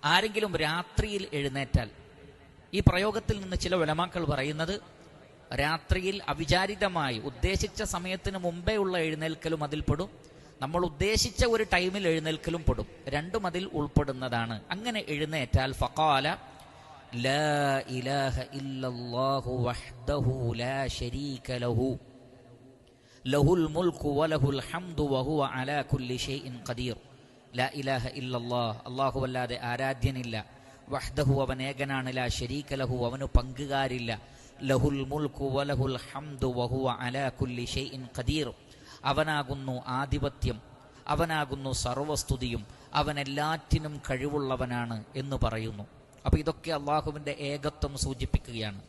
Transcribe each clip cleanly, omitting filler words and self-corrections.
ആരെങ്കിലും രാത്രിയിൽ എഴുന്നേറ്റാൽ, ഈ പ്രയോഗത്തിൽ നിന്ന് ചില ഉലമാക്കൾ പറയുന്നത് രാത്രിയിൽ അവിചാരിതമായി ഉദ്ദേശിച്ച സമയത്തിന് മുമ്പേ ഉള്ള എഴുന്നേൽക്കലും അതിൽപ്പെടും, നമ്മൾ ഉദ്ദേശിച്ച ഒരു ടൈമിൽ എഴുന്നേൽക്കലും പെടും. രണ്ടും അതിൽ ഉൾപ്പെടുന്നതാണ്. അങ്ങനെ എഴുന്നേറ്റാൽ ഫഖാല ലാ ഇലാഹ ഇല്ലല്ലാഹു വഹ്ദഹു ലാ ശരീക ലഹു ലഹുൽ മുൽക്കു വലഹുൽ ഹംദു വഹുവ അലാ കുല്ലി ഷൈഇൻ ഖദീർ. ലാ ഇലാഹ ഇല്ലല്ലാഹ്, അല്ലാഹു അല്ലാതെ ആരാധ്യനില്ല, വഹ്ദഹു അവൻ ഏകനാണ്, ലാ ശരീക ലഹു അവനു പങ്കുകാരില്ല, ലഹുൽ മുൽക്കു വലഹുൽ ഹംദു വഹുവ അലാ കുല്ലി ഷൈഇൻ ഖദീർ അവനാകുന്നു ആധിപത്യം, അവനാകുന്നു സർവസ്തുതിയും, അവൻ എല്ലാറ്റിനും കഴിവുള്ളവനാണ് എന്ന് പറയുന്നു. അപ്പൊ ഇതൊക്കെ അള്ളാഹുവിന്റെ ഏകത്വം സൂചിപ്പിക്കുകയാണ്.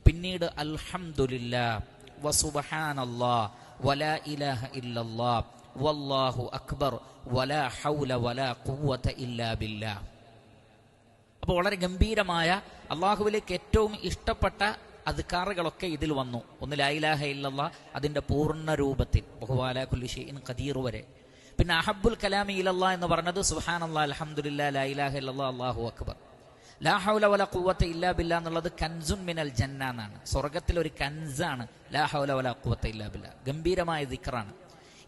പിന്നീട് അൽഹംദുലില്ലാഹ് വസുബ്ഹാനല്ലാഹ് വലാ ഇലാഹ ഇല്ലല്ലാഹ് വല്ലാഹു അക്ബർ വലാ ഹൗല വലാ ഖുവത ഇല്ലാ ബില്ലാഹ്. അപ്പോൾ വളരെ ഗംഭീരമായ അള്ളാഹുവിലേക്ക് ഏറ്റവും ഇഷ്ടപ്പെട്ട അദ്കാറുകളൊക്കെ ഇതിൽ വന്നു. ഒന്ന് ലാ ഇലാഹ ഇല്ലല്ലാഹ് അതിന്റെ പൂർണ്ണ രൂപത്തിൽ, വഹുവ അലാ കുല്ലി ഷൈഇൻ ഖദീർ വരെ. പിന്നെ അഹബ്ബുൽ കലാമി ഇലല്ലാഹ് എന്ന് പറഞ്ഞത് സുബ്ഹാനല്ലാഹ് അൽഹംദുലില്ലാഹ് ലാ ഇലാഹ ഇല്ലല്ലാഹ് അല്ലാഹു അക്ബർ. ലാ ഹൗല വലാ ഖുവത ഇല്ലാ ബില്ലാഹ് എന്നുള്ളത് കൻസുൻ മിനൽ ജന്ന എന്നാണ്, സ്വർഗത്തിൽ ഒരു കൻസാണ് ലാ ഹൗല വലാ ഖുവത ഇല്ലാ ബില്ലാഹ്. ഗംഭീരമായ ദിക്റാണ്.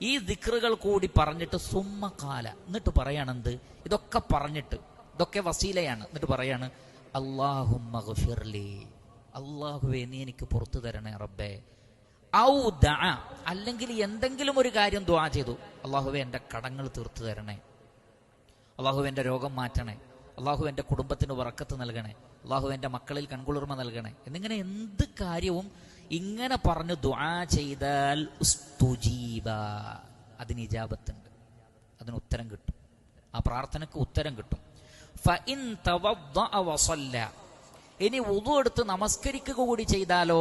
ഈ ദിക്റുകൾ കൂടി പറഞ്ഞിട്ട് സുമ്മ ഖാല, എന്നിട്ട് പറയാണെന്ത്, ഇതൊക്കെ പറഞ്ഞിട്ട്, ഇതൊക്കെ വസീലയാണ്, എന്നിട്ട് പറയാണ് അല്ലാഹുമ്മ ഗ്ഫിർലി, അല്ലാഹുവേ നീ എനിക്ക് പുറത്തു തരണേ റബ്ബേ. ഔ ദഅ, അല്ലെങ്കിൽ എന്തെങ്കിലും ഒരു കാര്യം ദുആ ചെയ്തു, അല്ലാഹുവേ എൻ്റെ കടങ്ങൾ തീർത്തു തരണേ, അല്ലാഹുവേ എൻ്റെ രോഗം മാറ്റണേ, അല്ലാഹു എൻ്റെ കുടുംബത്തിന് ബറക്കത്ത് നൽകണേ, അല്ലാഹു എൻ്റെ മക്കളിൽ കൺകുളിർമ നൽകണേ എന്നിങ്ങനെ എന്ത് കാര്യവും ഇങ്ങനെ പറഞ്ഞ് ദുആ ചെയ്താൽ ഉസ്തുജീബ, അതിന് ഇജാബത്തുണ്ട്, അതിന് ഉത്തരം കിട്ടും, ആ പ്രാർത്ഥനയ്ക്ക് ഉത്തരം കിട്ടും. ഫഇൻ തവദ്ദഅ വസല്ല, ഇനി വുദു എടുത്ത് നമസ്കരിക്കുക കൂടി ചെയ്താലോ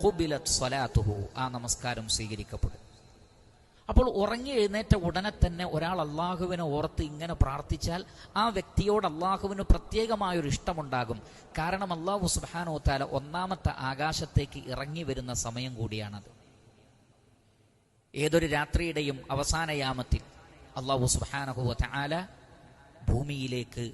ഖുബിലത് സ്വലാത്തുഹു, ആ നമസ്കാരം സ്വീകരിക്കപ്പെടും. അപ്പോൾ ഉറങ്ങി എഴുന്നേറ്റ ഉടനെ തന്നെ ഒരാൾ അള്ളാഹുവിനെ ഓർത്ത് ഇങ്ങനെ പ്രാർത്ഥിച്ചാൽ ആ വ്യക്തിയോട് അള്ളാഹുവിന് പ്രത്യേകമായൊരു ഇഷ്ടമുണ്ടാകും. കാരണം അള്ളാഹു സുബ്ഹാനഹു വ തആല ഒന്നാമത്തെ ആകാശത്തേക്ക് ഇറങ്ങി വരുന്ന സമയം കൂടിയാണത്. ഏതൊരു രാത്രിയുടെയും അവസാന യാമത്തിൽ അള്ളാഹു സുബ്ഹാനഹു വ തആല ഭൂമിയിലേക്ക്,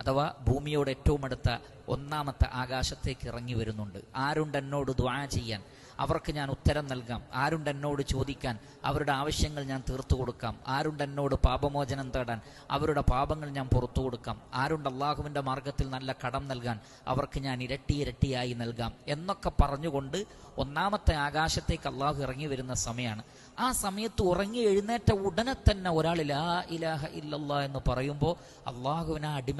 അഥവാ ഭൂമിയോട് ഏറ്റവും അടുത്ത ഒന്നാമത്തെ ആകാശത്തേക്ക് ഇറങ്ങി വരുന്നുണ്ട്. ആരുണ്ട് എന്നോട് ദുആ ചെയ്യാൻ, അവർക്ക് ഞാൻ ഉത്തരം നൽകാം. ആരുണ്ട് എന്നോട് ചോദിക്കാൻ, അവരുടെ ആവശ്യങ്ങൾ ഞാൻ തീർത്തു കൊടുക്കാം. ആരുണ്ട് എന്നോട് പാപമോചനം തേടാൻ, അവരുടെ പാപങ്ങൾ ഞാൻ പുറത്തു കൊടുക്കാം. ആരുണ്ട് അള്ളാഹുവിൻ്റെ മാർഗത്തിൽ നല്ല കടം നൽകാൻ, അവർക്ക് ഞാൻ ഇരട്ടി ഇരട്ടിയായി നൽകാം എന്നൊക്കെ പറഞ്ഞുകൊണ്ട് ഒന്നാമത്തെ ആകാശത്തേക്ക് അള്ളാഹു ഇറങ്ങി വരുന്ന സമയമാണ്. ആ സമയത്ത് ഉറങ്ങി എഴുന്നേറ്റ ഉടനെ തന്നെ ഒരാൾ ലാ ഇലാഹ ഇല്ലല്ലാഹ് എന്ന് പറയുമ്പോൾ അള്ളാഹുവിന് ആ അടിമ